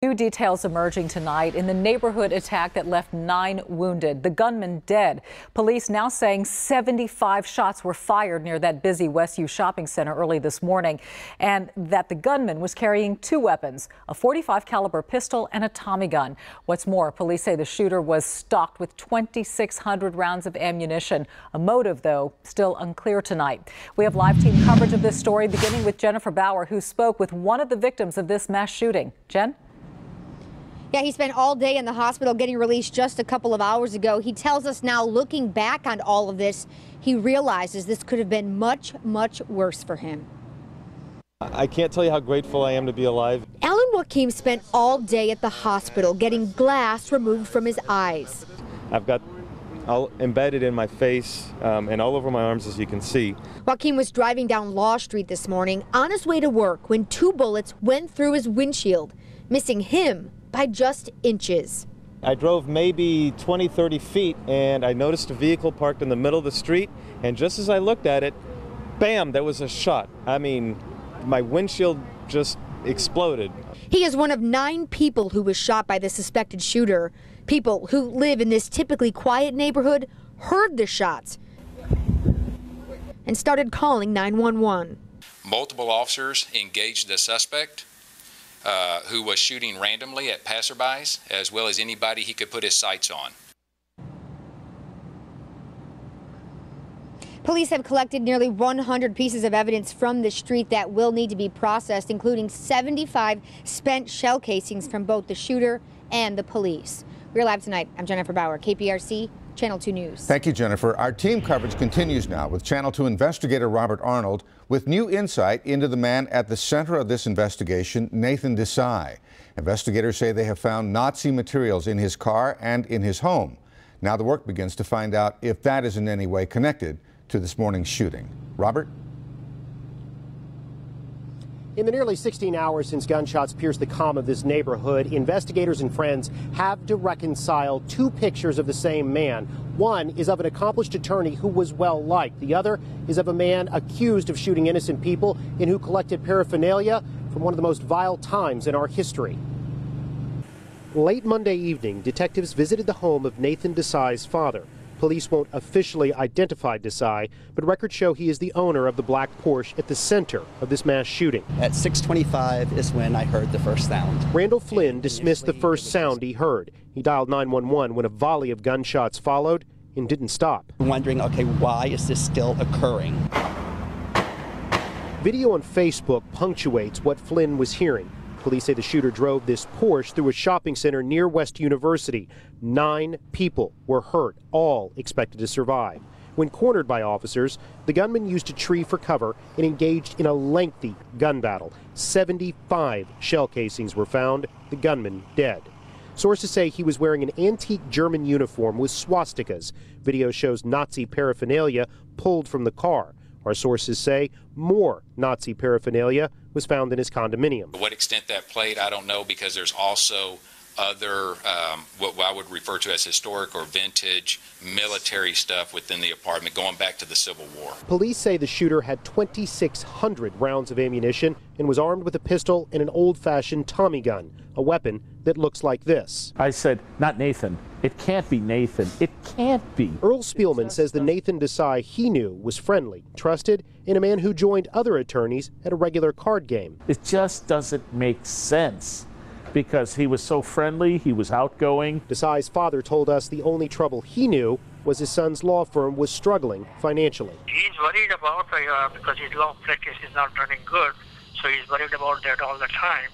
New details emerging tonight in the neighborhood attack that left 9 wounded. The gunman dead. Police now saying 75 shots were fired near that busy Westview shopping center early this morning, and that the gunman was carrying 2 weapons, a .45 caliber pistol and a Tommy gun. What's more, police say the shooter was stocked with 2,600 rounds of ammunition. A motive, though, still unclear tonight. We have live team coverage of this story, beginning with Jennifer Bauer, who spoke with one of the victims of this mass shooting. Jen? Yeah, he spent all day in the hospital getting released just a couple of hours ago. He tells us now, looking back on all of this, he realizes this could have been much, much worse for him. I can't tell you how grateful I am to be alive. Alan Joaquim spent all day at the hospital getting glass removed from his eyes. I've got all embedded in my face and all over my arms, as you can see. Joaquim was driving down Law Street this morning on his way to work when 2 bullets went through his windshield, missing him by just inches. I drove maybe 20-30 feet and I noticed a vehicle parked in the middle of the street, and just as I looked at it, bam, there was a shot. I mean, my windshield just exploded. He is one of 9 people who was shot by the suspected shooter. People who live in this typically quiet neighborhood heard the shots and started calling 911. Multiple officers engaged the suspect, who was shooting randomly at passerbys, as well as anybody he could put his sights on. Police have collected nearly 100 pieces of evidence from the street that will need to be processed, including 75 spent shell casings from both the shooter and the police. We're live tonight. I'm Jennifer Bauer, KPRC, Channel 2 News. Thank you, Jennifer. Our team coverage continues now with Channel 2 investigator Robert Arnold with new insight into the man at the center of this investigation, Nathan Desai. Investigators say they have found Nazi materials in his car and in his home. Now the work begins to find out if that is in any way connected to this morning's shooting. Robert? In the nearly 16 hours since gunshots pierced the calm of this neighborhood, investigators and friends have to reconcile 2 pictures of the same man. One is of an accomplished attorney who was well liked. The other is of a man accused of shooting innocent people and who collected paraphernalia from one of the most vile times in our history. Late Monday evening, detectives visited the home of Nathan Desai's father. Police won't officially identify Desai, but records show he is the owner of the black Porsche at the center of this mass shooting. At 6:25 is when I heard the first sound. Randall Flynn dismissed the first sound he heard. He dialed 911 when a volley of gunshots followed and didn't stop. Wondering, okay, why is this still occurring? Video on Facebook punctuates what Flynn was hearing. Police say the shooter drove this Porsche through a shopping center near West University. 9 people were hurt, all expected to survive. When cornered by officers, the gunman used a tree for cover and engaged in a lengthy gun battle. 75 shell casings were found, the gunman dead. Sources say he was wearing an antique German uniform with swastikas. Video shows Nazi paraphernalia pulled from the car. Our sources say more Nazi paraphernalia was found in his condominium. To what extent that played, I don't know, because there's also other, what I would refer to as historic or vintage military stuff within the apartment going back to the Civil War. Police say the shooter had 2,600 rounds of ammunition and was armed with a pistol and an old-fashioned Tommy gun, a weapon that looks like this. I said, not Nathan. It can't be Nathan. It can't be. Earl Spielman says the Nathan Desai he knew was friendly, trusted, and a man who joined other attorneys at a regular card game. It just doesn't make sense because he was so friendly, he was outgoing. Desai's father told us the only trouble he knew was his son's law firm was struggling financially. He's worried about because his law practice is not running good, so he's worried about that all the time.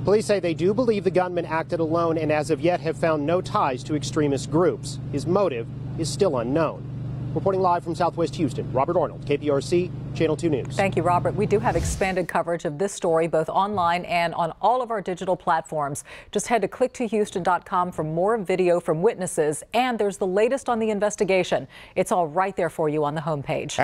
Police say they do believe the gunman acted alone and as of yet have found no ties to extremist groups. His motive is still unknown. Reporting live from Southwest Houston, Robert Arnold, KPRC, Channel 2 News. Thank you, Robert. We do have expanded coverage of this story both online and on all of our digital platforms. Just head to click2houston.com for more video from witnesses, and there's the latest on the investigation. It's all right there for you on the homepage.